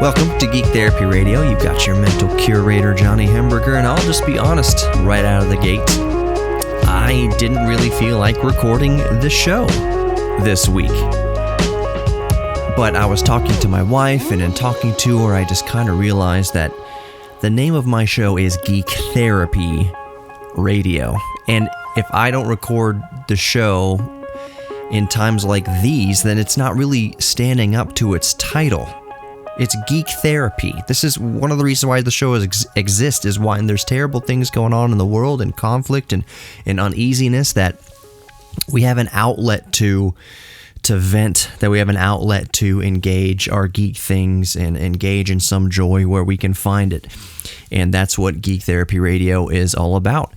Welcome to Geek Therapy Radio. You've got your mental curator, Johnny Hemberger, and I'll just be honest right out of the gate. I didn't really feel like recording the show this week. But I was talking to my wife, and in talking to her, I just kind of realized that the name of my show is Geek Therapy Radio. And if I don't record the show in times like these, then it's not really standing up to its title. It's Geek Therapy. This is one of the reasons why the show exists, is why there's terrible things going on in the world, and conflict and uneasiness, that we have an outlet to vent, that we have an outlet to engage our geek things and engage in some joy where we can find it. And that's what Geek Therapy Radio is all about.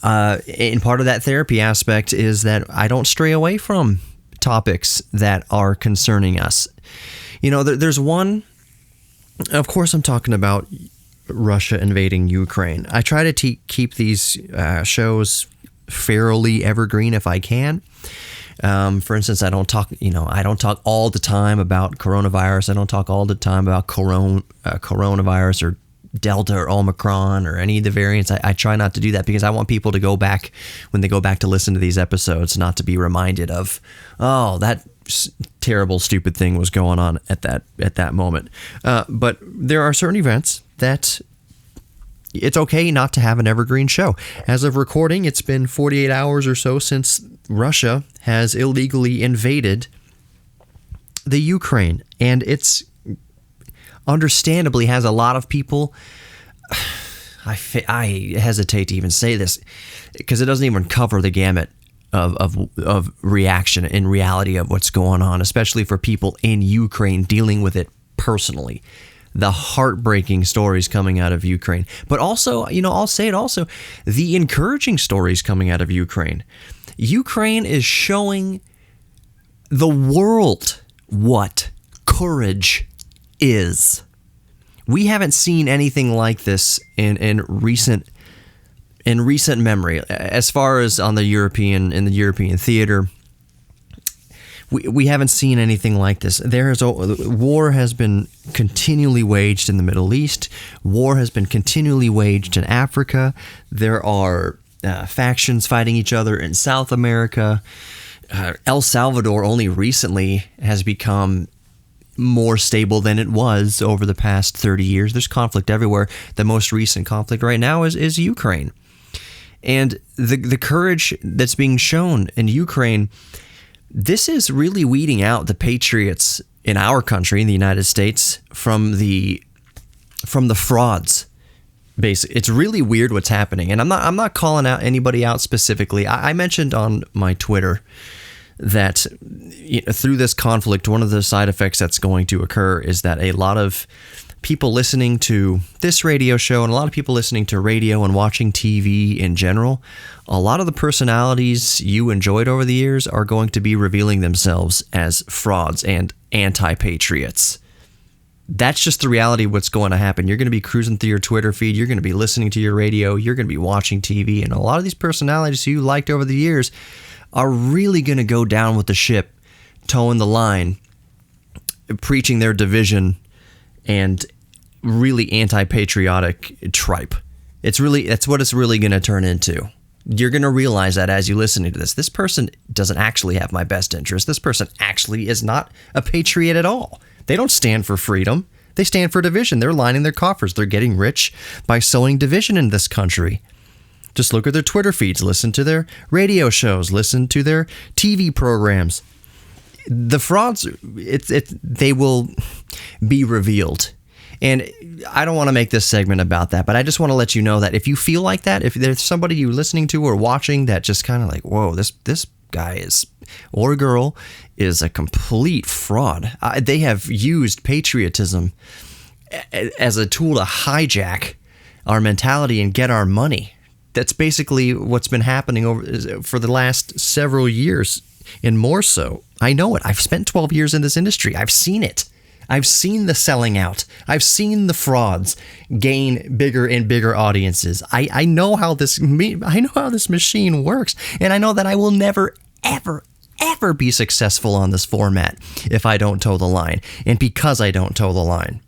And part of that therapy aspect is that I don't stray away from topics that are concerning us. You know, there's one, of course I'm talking about Russia invading Ukraine. I try to keep these shows fairly evergreen if I can. For instance, I don't talk all the time about coronavirus. I don't talk all the time about coronavirus or Delta or Omicron or any of the variants. I try not to do that because I want people to go back, when they go back to listen to these episodes, not to be reminded of, oh, that terrible, stupid thing was going on at that moment. But there are certain events that it's okay not to have an evergreen show. As of recording, it's been 48 hours or so since Russia has illegally invaded the Ukraine, and it's understandably has a lot of people. I hesitate to even say this because it doesn't even cover the gamut of reaction in reality of what's going on, especially for people in Ukraine dealing with it personally. The heartbreaking stories coming out of Ukraine, but also, I'll say it also, the encouraging stories coming out of Ukraine. Ukraine is showing the world what courage is. We haven't seen anything like this in recent memory. As far as in the European theater, we haven't seen anything like this. War has been continually waged in the Middle East. War has been continually waged in Africa. There are factions fighting each other in South America. El Salvador only recently has become more stable than it was over the past 30 years. There's conflict everywhere. The most recent conflict right now is Ukraine. And the courage that's being shown in Ukraine, this is really weeding out the patriots in our country, in the United States, from the frauds. Basically, it's really weird what's happening. And I'm not calling out anybody out specifically. I mentioned on my Twitter that through this conflict, one of the side effects that's going to occur is that a lot of people listening to this radio show and a lot of people listening to radio and watching TV in general, a lot of the personalities you enjoyed over the years are going to be revealing themselves as frauds and anti-patriots. That's just the reality of what's going to happen. You're going to be cruising through your Twitter feed, you're going to be listening to your radio, you're going to be watching TV, and a lot of these personalities you liked over the years are really going to go down with the ship, towing the line, preaching their division and really anti-patriotic tripe. That's what it's really going to turn into. You're going to realize that as you listen to this person doesn't actually have my best interest. This person actually is not a patriot at all. They don't stand for freedom. They stand for division. They're lining their coffers. They're getting rich by sowing division in this country. Just look at their Twitter feeds, listen to their radio shows, listen to their TV programs. The frauds, they will be revealed. And I don't want to make this segment about that, but I just want to let you know that if you feel like that, if there's somebody you're listening to or watching that just kind of like, whoa, this guy is, or girl is a complete fraud. They have used patriotism as a tool to hijack our mentality and get our money. That's basically what's been happening for the last several years, and more so. I know it. I've spent 12 years in this industry. I've seen it. I've seen the selling out. I've seen the frauds gain bigger and bigger audiences. I know how this machine works, and I know that I will never, ever be successful on this format if I don't toe the line, and because I don't toe the line.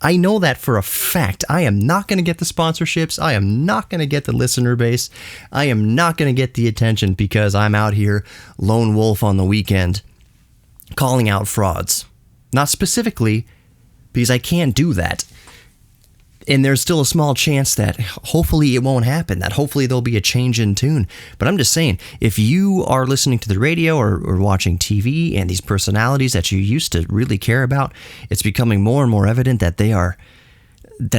I know that for a fact. I am not going to get the sponsorships. I am not going to get the listener base. I am not going to get the attention because I'm out here lone wolf on the weekend calling out frauds. Not specifically, because I can't do that. And there's still a small chance that hopefully it won't happen, that hopefully there'll be a change in tune. But I'm just saying, if you are listening to the radio or watching TV and these personalities that you used to really care about, it's becoming more and more evident that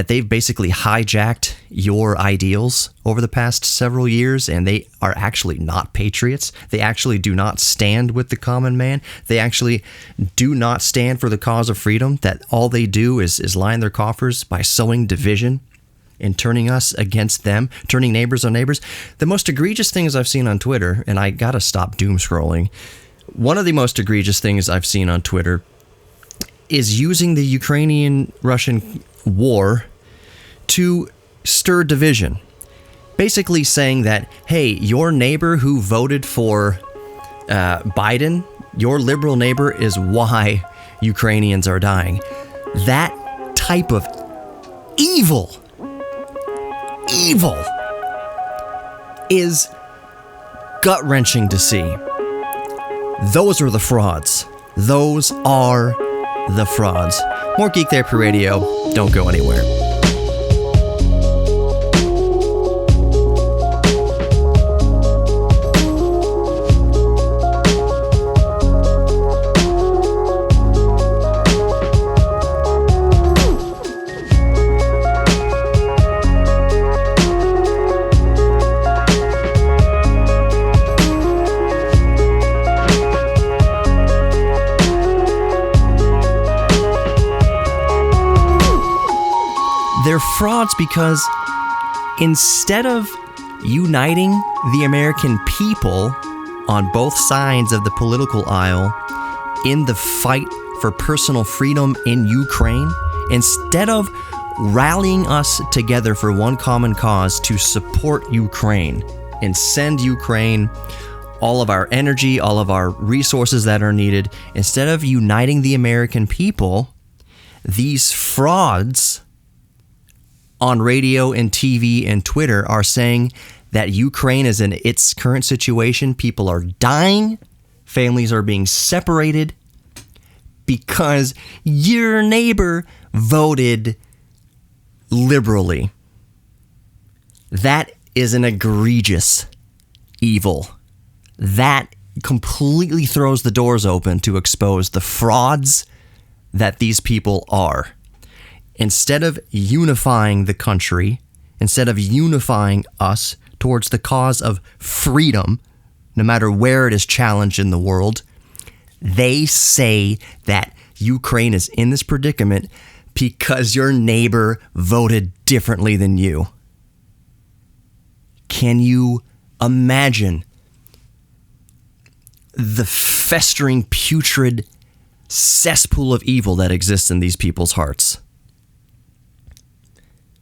they've basically hijacked your ideals over the past several years, and they are actually not patriots. They actually do not stand with the common man. They actually do not stand for the cause of freedom, that all they do is line their coffers by sowing division and turning us against them, turning neighbors on neighbors. The most egregious things I've seen on Twitter, and I gotta stop doom scrolling, one of the most egregious things I've seen on Twitter is using the Ukrainian-Russian war to stir division. Basically saying that, hey, your neighbor who voted for Biden, your liberal neighbor, is why Ukrainians are dying. That type of evil is gut-wrenching to see. Those are the frauds. Those are the frauds. More Geek Therapy Radio. Don't go anywhere. They're frauds because instead of uniting the American people on both sides of the political aisle in the fight for personal freedom in Ukraine, instead of rallying us together for one common cause to support Ukraine and send Ukraine all of our energy, all of our resources that are needed, instead of uniting the American people, these frauds on radio and TV and Twitter are saying that Ukraine is in its current situation. People are dying. Families are being separated because your neighbor voted liberally. That is an egregious evil. That completely throws the doors open to expose the frauds that these people are. Instead of unifying the country, instead of unifying us towards the cause of freedom, no matter where it is challenged in the world, they say that Ukraine is in this predicament because your neighbor voted differently than you. Can you imagine the festering, putrid cesspool of evil that exists in these people's hearts?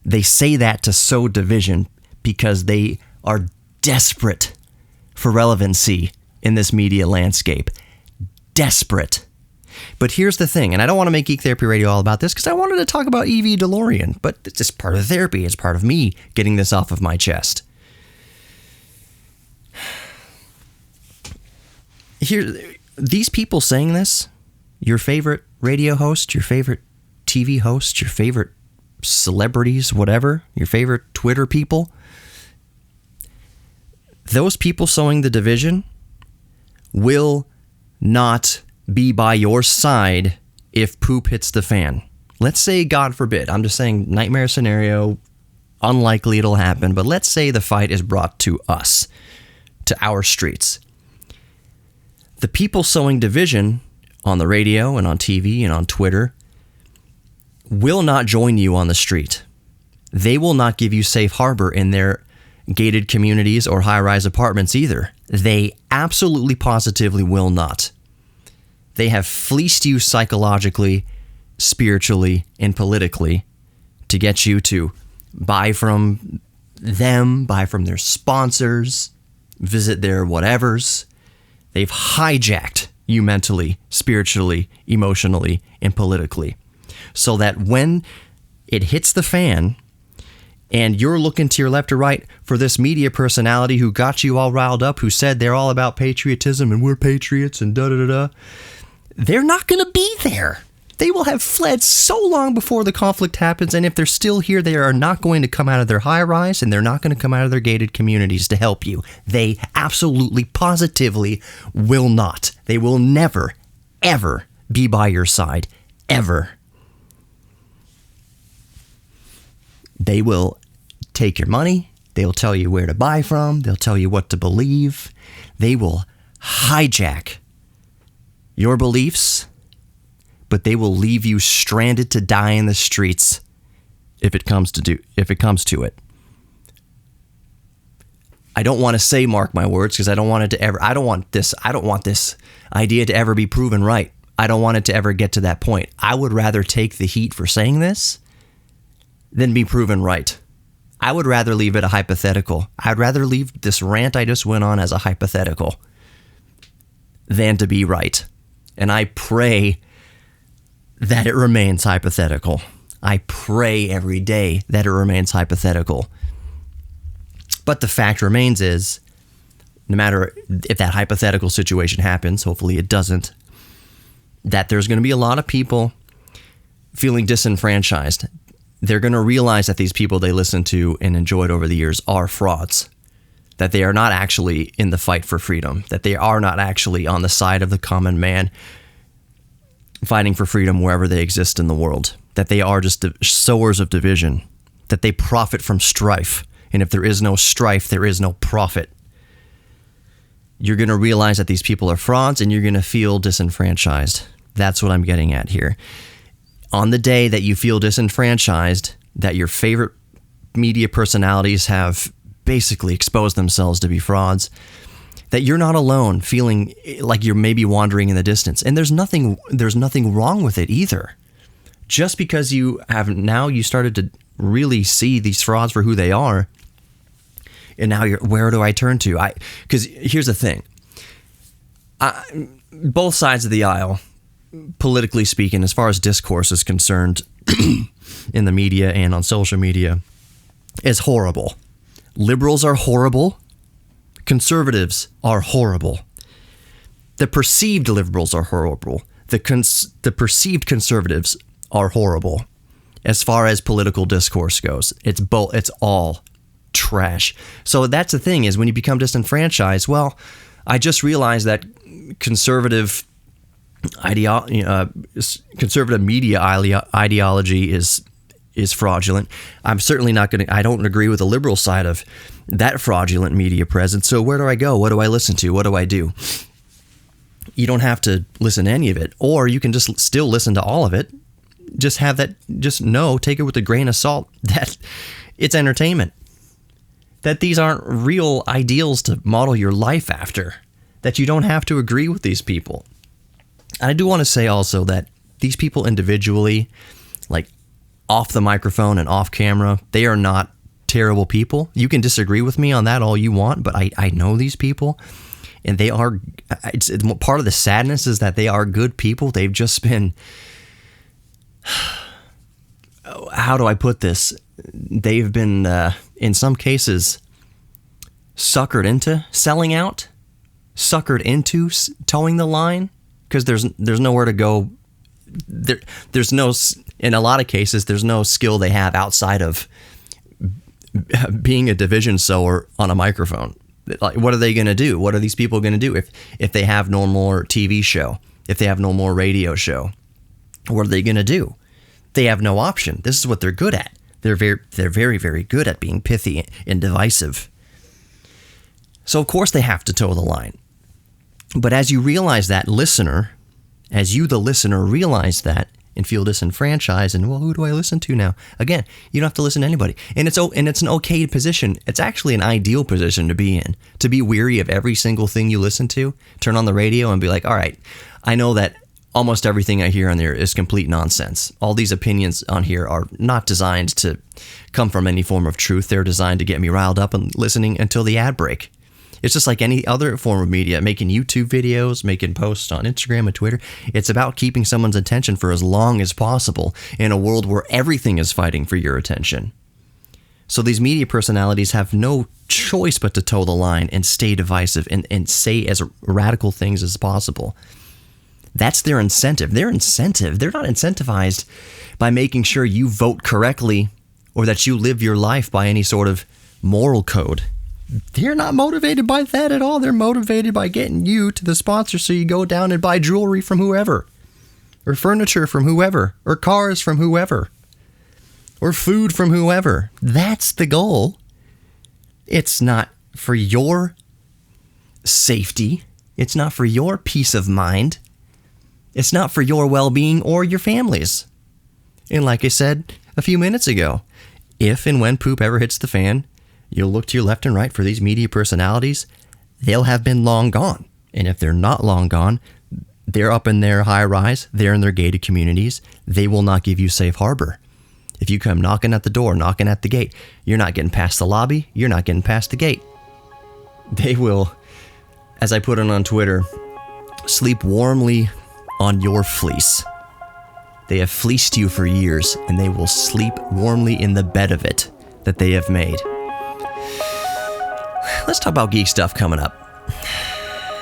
They say that to sow division because they are desperate for relevancy in this media landscape. Desperate. But here's the thing, and I don't want to make Geek Therapy Radio all about this because I wanted to talk about EV Delorean, but it's just part of therapy. It's part of me getting this off of my chest. Here, these people saying this, your favorite radio host, your favorite TV host, your favorite celebrities, whatever, your favorite Twitter people, those people sowing the division will not be by your side if poop hits the fan. Let's say, God forbid, I'm just saying nightmare scenario, unlikely it'll happen, but let's say the fight is brought to us, to our streets. The people sowing division on the radio and on TV and on Twitter will not join you on the street. They will not give you safe harbor in their gated communities or high-rise apartments either. They absolutely positively will not. They have fleeced you psychologically, spiritually, and politically to get you to buy from them, buy from their sponsors, visit their whatevers. They've hijacked you mentally, spiritually, emotionally, and politically. So that when it hits the fan, and you're looking to your left or right for this media personality who got you all riled up, who said they're all about patriotism and we're patriots and da-da-da-da, they're not going to be there. They will have fled so long before the conflict happens, and if they're still here, they are not going to come out of their high-rise, and they're not going to come out of their gated communities to help you. They absolutely, positively will not. They will never, ever be by your side. Ever. They will take your money. They will tell you where to buy from. They'll tell you what to believe. They will hijack your beliefs, but they will leave you stranded to die in the streets if it comes to it. I don't want to say mark my words because I don't want this idea to ever be proven right. I don't want it to ever get to that point. I would rather take the heat for saying this than be proven right. I would rather leave it a hypothetical. I'd rather leave this rant I just went on as a hypothetical than to be right. And I pray that it remains hypothetical. I pray every day that it remains hypothetical. But the fact remains is, no matter if that hypothetical situation happens, hopefully it doesn't, that there's going to be a lot of people feeling disenfranchised. They're going to realize that these people they listened to and enjoyed over the years are frauds, that they are not actually in the fight for freedom, that they are not actually on the side of the common man fighting for freedom wherever they exist in the world, that they are just sowers of division, that they profit from strife. And if there is no strife, there is no profit. You're going to realize that these people are frauds and you're going to feel disenfranchised. That's what I'm getting at here. On the day that you feel disenfranchised, that your favorite media personalities have basically exposed themselves to be frauds, that you're not alone feeling like you're maybe wandering in the distance. And there's nothing wrong with it either. Just because you started to really see these frauds for who they are, and now where do I turn to? Because here's the thing. Both sides of the aisle, politically speaking, as far as discourse is concerned in the media and on social media, is horrible. Liberals are horrible. Conservatives are horrible. The perceived liberals are horrible. The perceived conservatives are horrible. As far as political discourse goes, it's all trash. So that's the thing, is when you become disenfranchised, well, I just realized that conservative media ideology is fraudulent. I'm certainly not going to, I don't agree with the liberal side of that fraudulent media presence. So where do I go? What do I listen to? What do I do? You don't have to listen to any of it, or you can just still listen to all of it. Just have that, take it with a grain of salt that it's entertainment. That these aren't real ideals to model your life after. That you don't have to agree with these people. I do want to say also that these people individually, like off the microphone and off camera, they are not terrible people. You can disagree with me on that all you want, but I know these people, and they are, it's part of the sadness is that they are good people. They've just been, how do I put this? They've been, in some cases, suckered into selling out, suckered into towing the line, because there's nowhere to go. There's no, in a lot of cases, there's no skill they have outside of being a division sower on a microphone. Like, what are they going to do? What are these people going to do if they have no more TV show, if they have no more radio show? What are they going to do? They have no option. This is what they're good at. They're very, very good at being pithy and divisive. So of course they have to toe the line. But as you realize that, listener, as you, the listener, realize that and feel disenfranchised, and well, who do I listen to now? Again, you don't have to listen to anybody, and it's an okay position. It's actually an ideal position to be in, to be weary of every single thing you listen to. Turn on the radio and be like, all right, I know that almost everything I hear on there is complete nonsense. All these opinions on here are not designed to come from any form of truth. They're designed to get me riled up and listening until the ad break. It's just like any other form of media, making YouTube videos, making posts on Instagram and Twitter. It's about keeping someone's attention for as long as possible in a world where everything is fighting for your attention. So these media personalities have no choice but to toe the line and stay divisive and say as radical things as possible. That's their incentive. They're not incentivized by making sure you vote correctly or that you live your life by any sort of moral code. They're not motivated by that at all. They're motivated by getting you to the sponsor so you go down and buy jewelry from whoever, or furniture from whoever, or cars from whoever, or food from whoever. That's the goal. It's not for your safety. It's not for your peace of mind. It's not for your well-being or your family's. And like I said a few minutes ago, if and when poop ever hits the fan, you'll look to your left and right for these media personalities, they'll have been long gone. And if they're not long gone, they're up in their high rise, they're in their gated communities, they will not give you safe harbor. If you come knocking at the door, knocking at the gate, you're not getting past the lobby, you're not getting past the gate. They will, as I put it on Twitter, sleep warmly on your fleece. They have fleeced you for years, and they will sleep warmly in the bed of it that they have made. Let's talk about geek stuff coming up.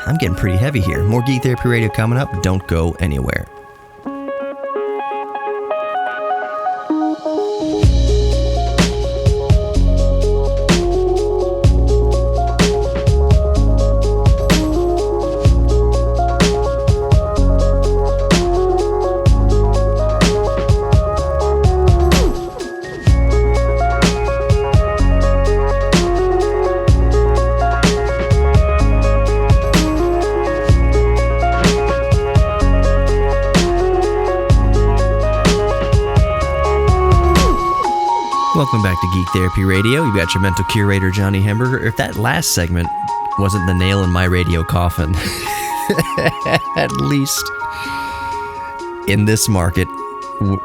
I'm getting pretty heavy here. More Geek Therapy Radio coming up. Don't go anywhere. Welcome back to Geek Therapy Radio. You've got your mental curator, Johnny Hemberger. If that last segment wasn't the nail in my radio coffin, at least in this market,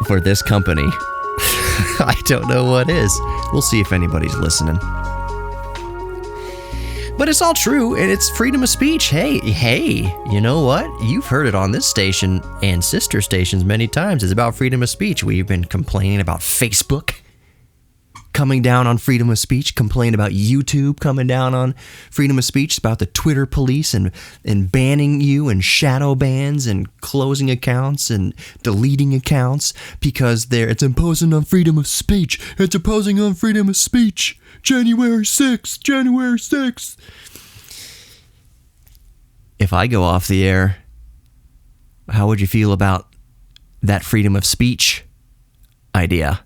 for this company, I don't know what is. We'll see if anybody's listening. But it's all true, and it's freedom of speech. Hey, you know what? You've heard it on this station and sister stations many times. It's about freedom of speech. We've been complaining about Facebook coming down on freedom of speech, complain about YouTube coming down on freedom of speech, about the Twitter police and banning you and shadow bans and closing accounts and deleting accounts because it's imposing on freedom of speech. It's imposing on freedom of speech. January 6th. If I go off the air, how would you feel about that freedom of speech idea?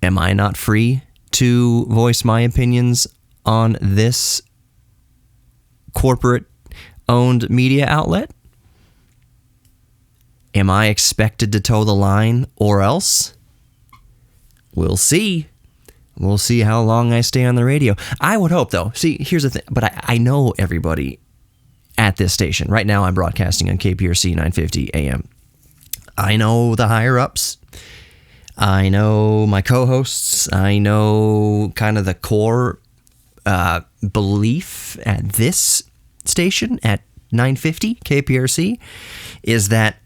Am I not free to voice my opinions on this corporate-owned media outlet? Am I expected to toe the line or else? We'll see. We'll see how long I stay on the radio. I would hope, though. See, here's the thing. But I know everybody at this station. Right now, I'm broadcasting on KPRC 950 AM. I know the higher-ups. I know my co-hosts. I know kind of the core belief at this station at 950 KPRC is that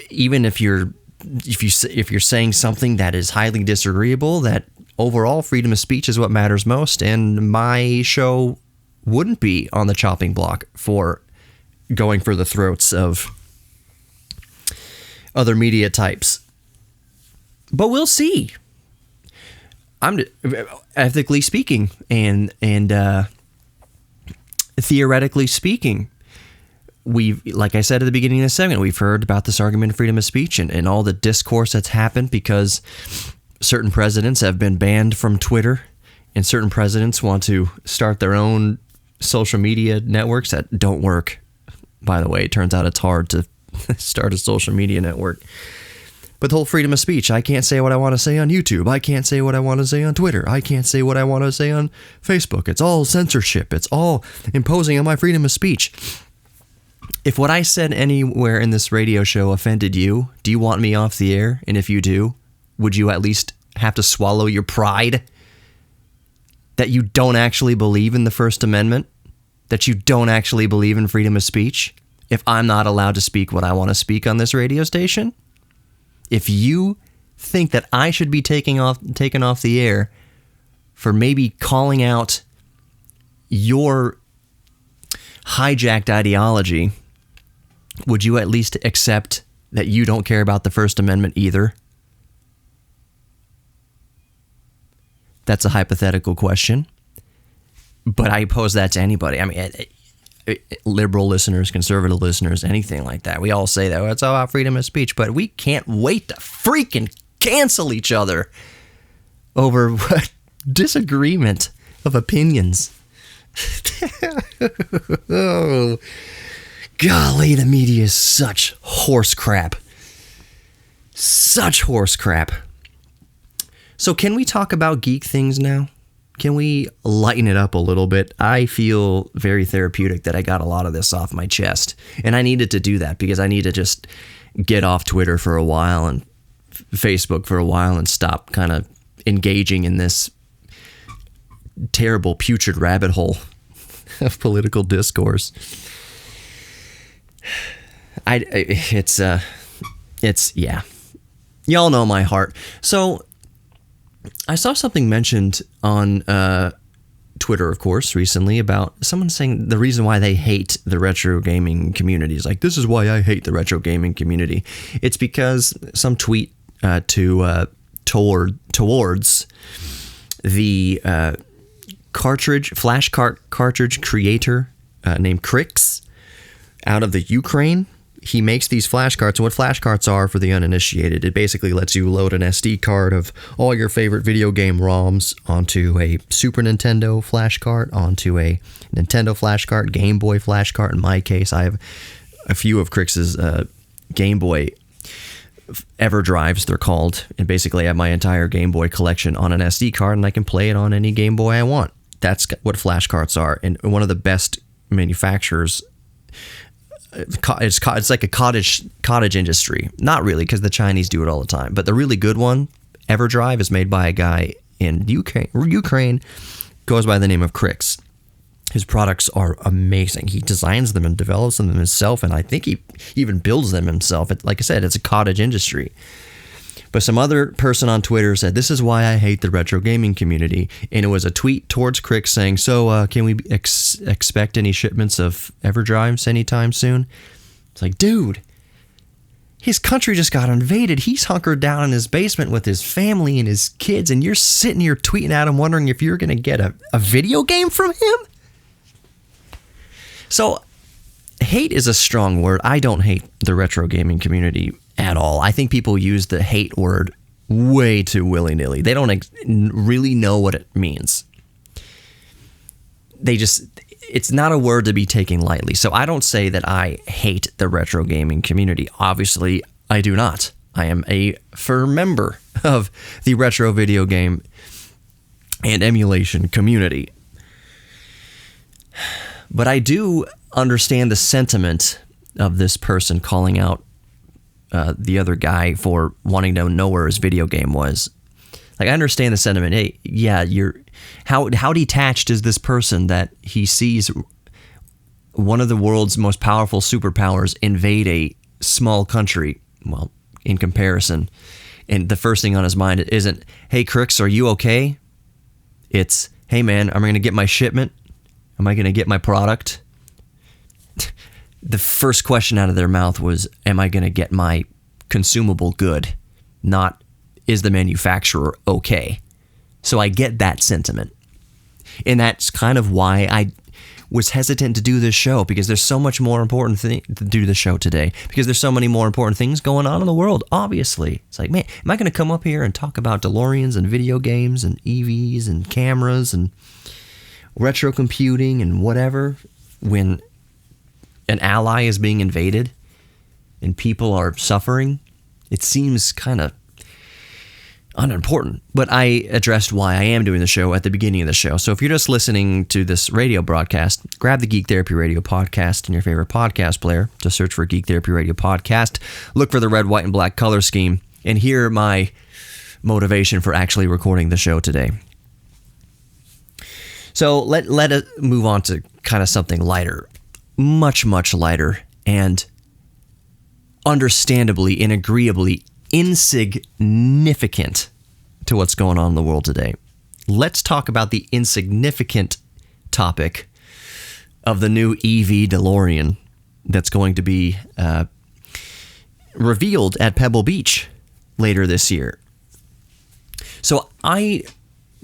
even if you're saying something that is highly disagreeable, that overall freedom of speech is what matters most, and my show wouldn't be on the chopping block for going for the throats of other media types. But we'll see. I'm ethically speaking and theoretically speaking, like I said at the beginning of the segment, we've heard about this argument of freedom of speech and all the discourse that's happened because certain presidents have been banned from Twitter and certain presidents want to start their own social media networks that don't work. By the way, it turns out it's hard to start a social media network. But the whole freedom of speech, I can't say what I want to say on YouTube. I can't say what I want to say on Twitter. I can't say what I want to say on Facebook. It's all censorship. It's all imposing on my freedom of speech. If what I said anywhere in this radio show offended you, do you want me off the air? And if you do, would you at least have to swallow your pride that you don't actually believe in the First Amendment, that you don't actually believe in freedom of speech, if I'm not allowed to speak what I want to speak on this radio station? If you think that I should be taken off the air for maybe calling out your hijacked ideology, would you at least accept that you don't care about the First Amendment either? That's a hypothetical question, but I pose that to anybody. I mean, liberal listeners, conservative listeners, anything like that. We all say that, well, it's all about freedom of speech, but we can't wait to freaking cancel each other over what disagreement of opinions. Oh, golly, the media is such horse crap. Such horse crap. So can we talk about geek things now? Can we lighten it up a little bit? I feel very therapeutic that I got a lot of this off my chest. And I needed to do that because I need to just get off Twitter for a while and Facebook for a while and stop kind of engaging in this terrible, putrid rabbit hole of political discourse. It's yeah. Y'all know my heart. So I saw something mentioned on Twitter, of course, recently about someone saying the reason why they hate the retro gaming community is like, this is why I hate the retro gaming community. It's because some tweet towards the flash cartridge creator named Crix out of the Ukraine. He makes these flash carts, and what flash carts are for the uninitiated, it basically lets you load an SD card of all your favorite video game ROMs onto a Super Nintendo flash cart, onto a Nintendo flash cart, Game Boy flash cart. In my case, I have a few of Crix's Game Boy EverDrives, they're called, and basically I have my entire Game Boy collection on an SD card, and I can play it on any Game Boy I want. That's what flash carts are, and one of the best manufacturers. It's like a cottage industry. Not really, because the Chinese do it all the time. But the really good one, EverDrive, is made by a guy in Ukraine, goes by the name of Crix. His products are amazing. He designs them and develops them himself, and I think he even builds them himself. Like I said, it's a cottage industry. But some other person on Twitter said, this is why I hate the retro gaming community. And it was a tweet towards Crix saying, so can we expect any shipments of EverDrives anytime soon? It's like, dude, his country just got invaded. He's hunkered down in his basement with his family and his kids, and you're sitting here tweeting at him wondering if you're going to get a video game from him? So hate is a strong word. I don't hate the retro gaming community at all. I think people use the hate word way too willy-nilly. They don't really know what it means. It's not a word to be taken lightly. So I don't say that I hate the retro gaming community. Obviously, I do not. I am a firm member of the retro video game and emulation community. But I do understand the sentiment of this person calling out the other guy for wanting to know where his video game was. Like, I understand the sentiment. Hey, yeah, how detached is this person that he sees one of the world's most powerful superpowers invade a small country? Well, in comparison, and the first thing on his mind isn't, hey, Crix, are you okay? It's, hey, man, am I going to get my shipment? Am I going to get my product? The first question out of their mouth was, am I going to get my consumable good? Not, is the manufacturer okay? So I get that sentiment. And that's kind of why I was hesitant to do this show, because there's so much more important thing to do the show today, because there's so many more important things going on in the world, obviously. It's like, man, am I going to come up here and talk about DeLoreans and video games and EVs and cameras and retro computing and whatever when an ally is being invaded and people are suffering? It seems kind of unimportant. But I addressed why I am doing the show at the beginning of the show. So if you're just listening to this radio broadcast, grab the Geek Therapy Radio podcast in your favorite podcast player. Just search for Geek Therapy Radio podcast. Look for the red, white, and black color scheme and hear my motivation for actually recording the show today. So let us move on to kind of something lighter, much, much lighter, and understandably and agreeably insignificant to what's going on in the world today. Let's talk about the insignificant topic of the new EV Delorean that's going to be revealed at Pebble Beach later this year. So I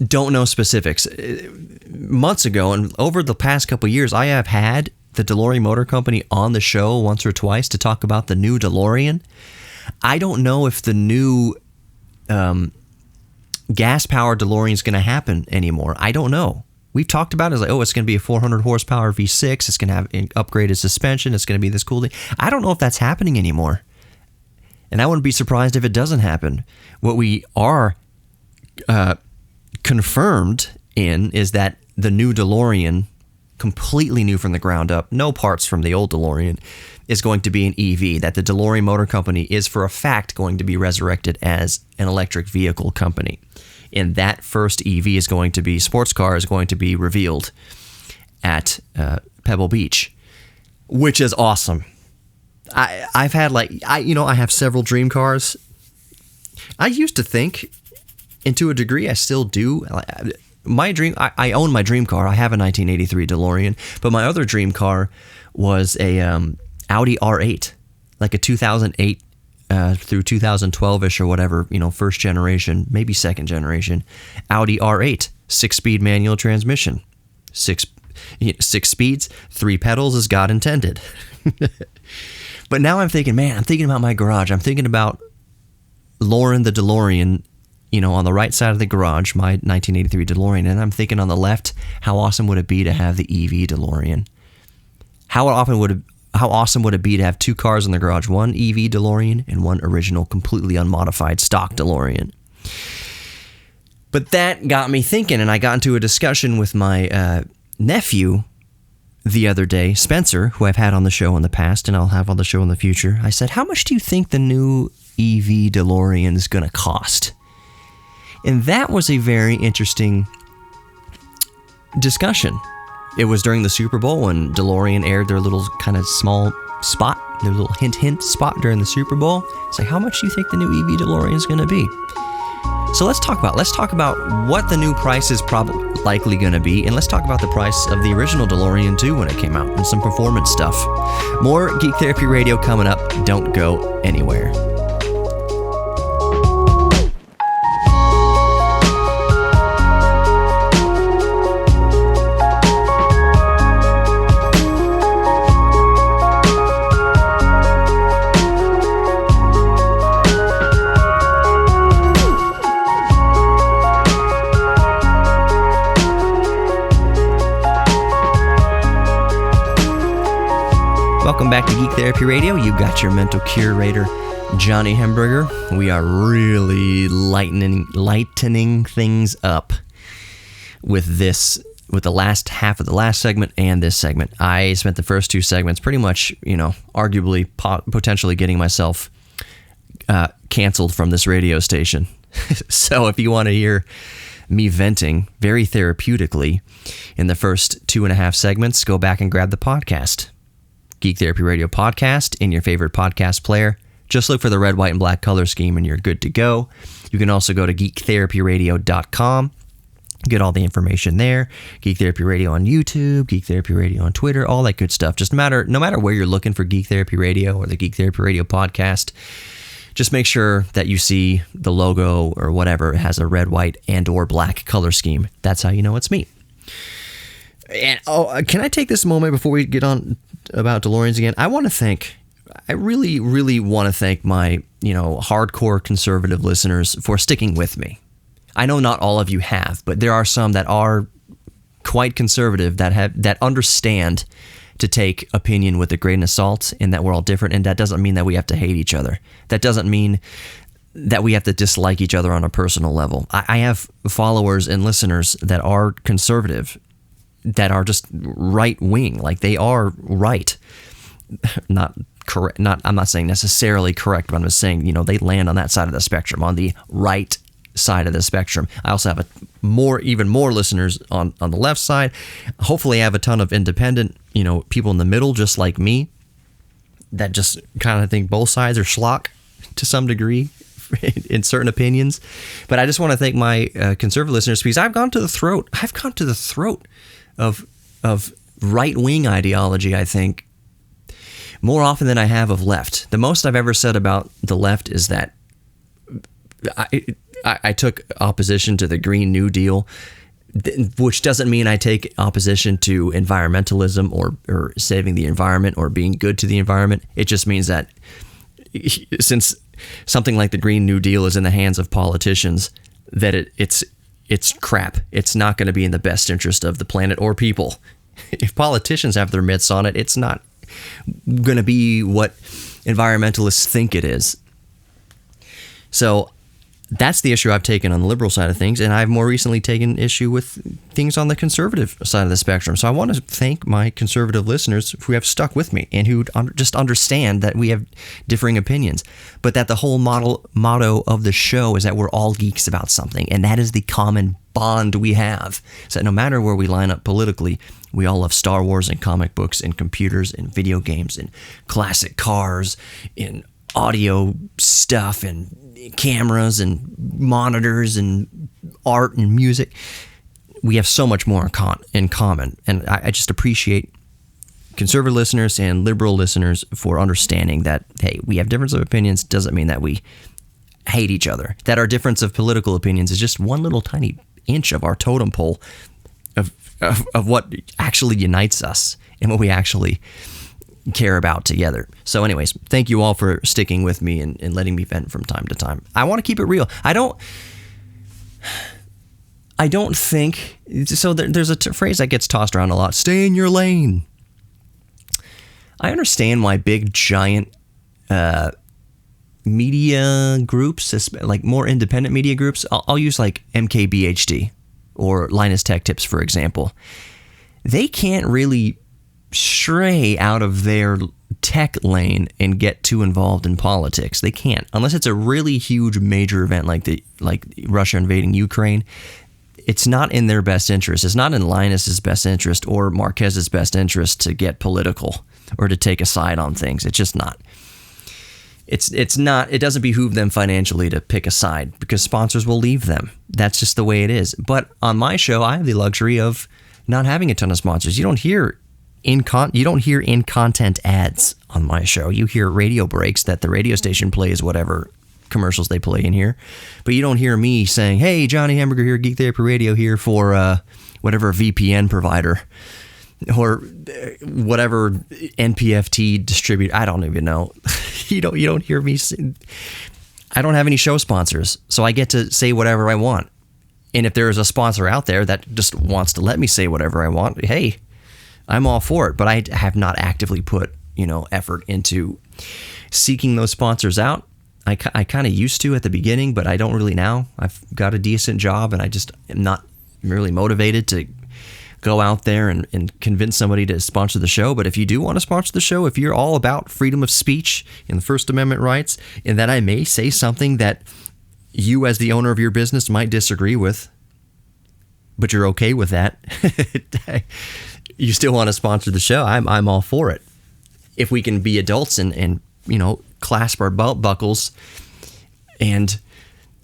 don't know specifics. Months ago and over the past couple of years, I have had the Delorean Motor Company on the show once or twice to talk about the new Delorean. I don't know if the new gas-powered Delorean is going to happen anymore. I don't know. We've talked about it as like, it's going to be a 400 horsepower V6. It's going to have an upgraded suspension. It's going to be this cool thing. I don't know if that's happening anymore. And I wouldn't be surprised if it doesn't happen. What we are confirmed in is that the new Delorean, completely new from the ground up, no parts from the old DeLorean, is going to be an EV, that the Delorean Motor Company is for a fact going to be resurrected as an electric vehicle company. And that first EV is going to be, sports car is going to be revealed at Pebble Beach, which is awesome. I have several dream cars. I used to think, and to a degree I still do, I own my dream car. I have a 1983 DeLorean, but my other dream car was a Audi R8, like a 2008 through 2012-ish or whatever, first generation, maybe second generation, Audi R8, 6-speed manual transmission, six speeds, 3 pedals as God intended. But now I'm thinking about my garage. I'm thinking about Lauren the DeLorean, on the right side of the garage, my 1983 DeLorean, and I'm thinking on the left, how awesome would it be to have the EV DeLorean? How awesome would it be to have 2 cars in the garage, one EV DeLorean and one original, completely unmodified stock DeLorean? But that got me thinking, and I got into a discussion with my nephew the other day, Spencer, who I've had on the show in the past and I'll have on the show in the future. I said, how much do you think the new EV DeLorean is going to cost? And that was a very interesting discussion. It was during the Super Bowl when DeLorean aired their little kind of small spot, their little hint spot during the Super Bowl. It's like, how much do you think the new EV DeLorean is going to be? So let's talk about what the new price is probably likely going to be, and let's talk about the price of the original DeLorean too when it came out, and some performance stuff. More Geek Therapy Radio coming up. Don't go anywhere. Welcome back to Geek Therapy Radio. You got your mental curator, Johnny Hemberger. We are really lightening things up with the last half of the last segment and this segment. I spent the first 2 segments pretty much, arguably potentially getting myself canceled from this radio station. So if you want to hear me venting very therapeutically in the first 2.5 segments, go back and grab the podcast. Geek Therapy Radio podcast in your favorite podcast player. Just look for the red, white, and black color scheme and you're good to go. You can also go to geektherapyradio.com, get all the information there. Geek Therapy Radio on YouTube, Geek Therapy Radio on Twitter, all that good stuff. Just no matter where you're looking for Geek Therapy Radio or the Geek Therapy Radio podcast, just make sure that you see the logo or whatever. It has a red, white, and or black color scheme. That's how you know it's me. And can I take this moment before we get on about DeLoreans again? I really, really want to thank my, hardcore conservative listeners for sticking with me. I know not all of you have, but there are some that are quite conservative that understand to take opinion with a grain of salt and that we're all different. And that doesn't mean that we have to hate each other. That doesn't mean that we have to dislike each other on a personal level. I have followers and listeners that are conservative, that are just right wing, like they are right. Not correct. I'm not saying necessarily correct, but I'm just saying, they land on that side of the spectrum, on the right side of the spectrum. I also have even more listeners on the left side. Hopefully I have a ton of independent, people in the middle, just like me, that just kind of think both sides are schlock to some degree in certain opinions. But I just want to thank my conservative listeners, because I've gone to the throat of right-wing ideology, I think, more often than I have of left. The most I've ever said about the left is that I took opposition to the Green New Deal, which doesn't mean I take opposition to environmentalism or saving the environment or being good to the environment. It just means that since something like the Green New Deal is in the hands of politicians, that it's crap. It's not going to be in the best interest of the planet or people. If politicians have their mitts on it, it's not going to be what environmentalists think it is. So that's the issue I've taken on the liberal side of things, and I've more recently taken issue with things on the conservative side of the spectrum. So I want to thank my conservative listeners who have stuck with me and who just understand that we have differing opinions, but that the whole motto of the show is that we're all geeks about something, and that is the common bond we have. So that no matter where we line up politically, we all love Star Wars and comic books and computers and video games and classic cars and audio stuff and cameras and monitors and art and music. We have so much more in common. And I just appreciate conservative listeners and liberal listeners for understanding that, hey, we have difference of opinions. Doesn't mean that we hate each other. That our difference of political opinions is just one little tiny inch of our totem pole of what actually unites us and what we actually care about together. So anyways, thank you all for sticking with me and letting me vent from time to time. I want to keep it real. I don't think so. There's a phrase that gets tossed around a lot: stay in your lane. I understand why big giant media groups, like more independent media groups, I'll use like MKBHD or Linus Tech Tips, for example. They can't really stray out of their tech lane and get too involved in politics. They can't, unless it's a really huge major event like Russia invading Ukraine. It's not in their best interest. It's not in Linus's best interest or Marquez's best interest to get political or to take a side on things. It's just not. It's not. It doesn't behoove them financially to pick a side because sponsors will leave them. That's just the way it is. But on my show, I have the luxury of not having a ton of sponsors. You don't hear in-content ads on my show. You hear radio breaks that the radio station plays whatever commercials they play in here. But you don't hear me saying, hey, Johnny Hamburger here, Geek Therapy Radio here for whatever VPN provider or whatever NPFT distributor. I don't even know. You don't hear me say, I don't have any show sponsors, so I get to say whatever I want. And if there is a sponsor out there that just wants to let me say whatever I want, hey, I'm all for it. But I have not actively put, effort into seeking those sponsors out. I kind of used to at the beginning, but I don't really now. I've got a decent job, and I just am not really motivated to go out there and convince somebody to sponsor the show. But if you do want to sponsor the show, if you're all about freedom of speech and the First Amendment rights, and that I may say something that you as the owner of your business might disagree with, but you're okay with that, you still want to sponsor the show, I'm all for it. If we can be adults and clasp our belt buckles and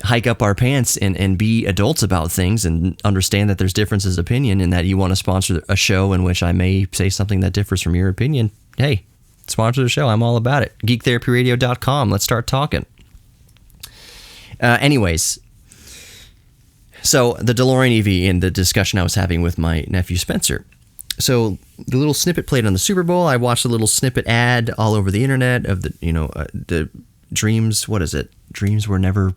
hike up our pants and be adults about things and understand that there's differences of opinion and that you want to sponsor a show in which I may say something that differs from your opinion, hey, sponsor the show. I'm all about it. GeekTherapyRadio.com. Let's start talking. Anyways, so the DeLorean EV and the discussion I was having with my nephew Spencer. So the little snippet played on the Super Bowl. I watched a little snippet ad all over the internet of the dreams. What is it? Dreams were never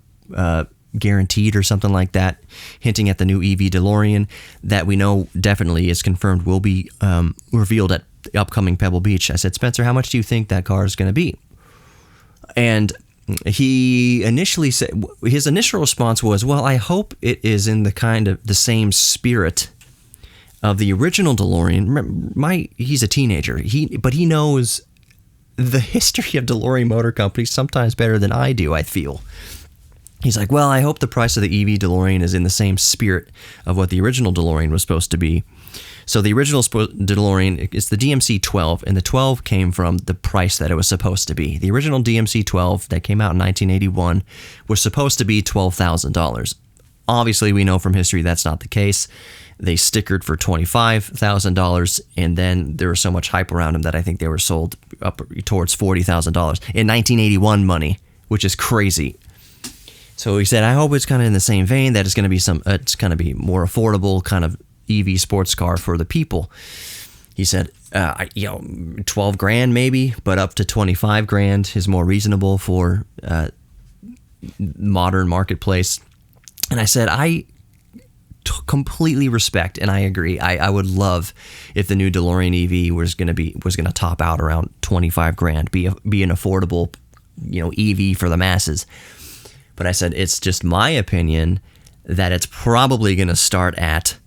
guaranteed or something like that, hinting at the new EV DeLorean that we know definitely is confirmed will be revealed at the upcoming Pebble Beach. I said, Spencer, how much do you think that car is going to be? And he initially said, his initial response was, well, I hope it is in the kind of the same spirit of the original DeLorean. He's a teenager, but he knows the history of DeLorean Motor Company sometimes better than I do, I feel. He's like, well, I hope the price of the EV DeLorean is in the same spirit of what the original DeLorean was supposed to be. So the original DeLorean, it's the DMC-12, and the 12 came from the price that it was supposed to be. The original DMC-12 that came out in 1981 was supposed to be $12,000. Obviously, we know from history that's not the case. They stickered for $25,000, and then there was so much hype around them that I think they were sold up towards $40,000 in 1981 money, which is crazy. So he said, I hope it's kind of in the same vein, that it's going to be it's going to be more affordable kind of EV sports car for the people. He said, 12 grand maybe, but up to 25 grand is more reasonable for modern marketplace. And I said, I completely respect and I agree. I would love if the new DeLorean EV was going to top out around 25 grand, be an affordable, EV for the masses. But I said, it's just my opinion that it's probably going to start at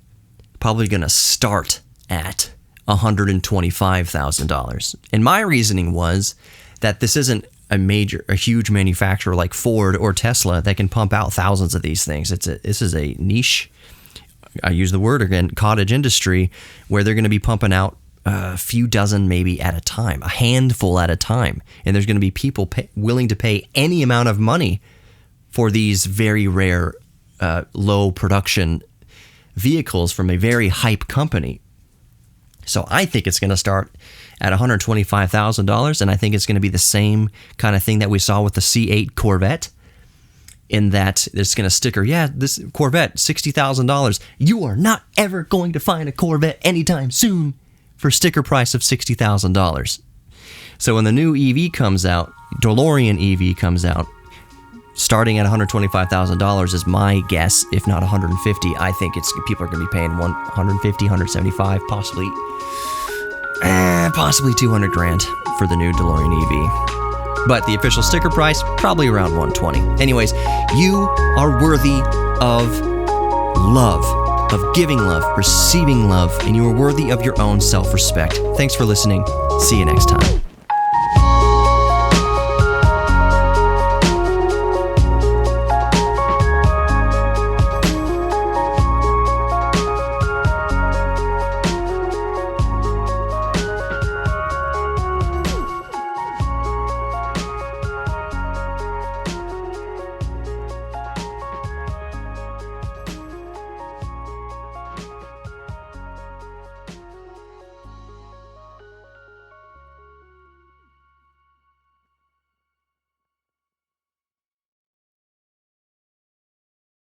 $125,000. And my reasoning was that this isn't a huge manufacturer like Ford or Tesla that can pump out thousands of these things. This is a niche, I use the word again, cottage industry, where they're going to be pumping out a few dozen maybe at a time, a handful at a time. And there's going to be people willing to pay any amount of money for these very rare, low production vehicles from a very hype company. So I think it's going to start at $125,000, and I think it's going to be the same kind of thing that we saw with the C8 Corvette, in that it's going to sticker, this Corvette, $60,000. You are not ever going to find a Corvette anytime soon for sticker price of $60,000. So when the new EV comes out, DeLorean EV comes out, starting at $125,000 is my guess, if not $150,000. I think people are going to be paying $150,000, $175,000, possibly $200,000 for the new DeLorean EV. But the official sticker price, probably around $120,000. Anyways, you are worthy of love, of giving love, receiving love, and you are worthy of your own self-respect. Thanks for listening. See you next time.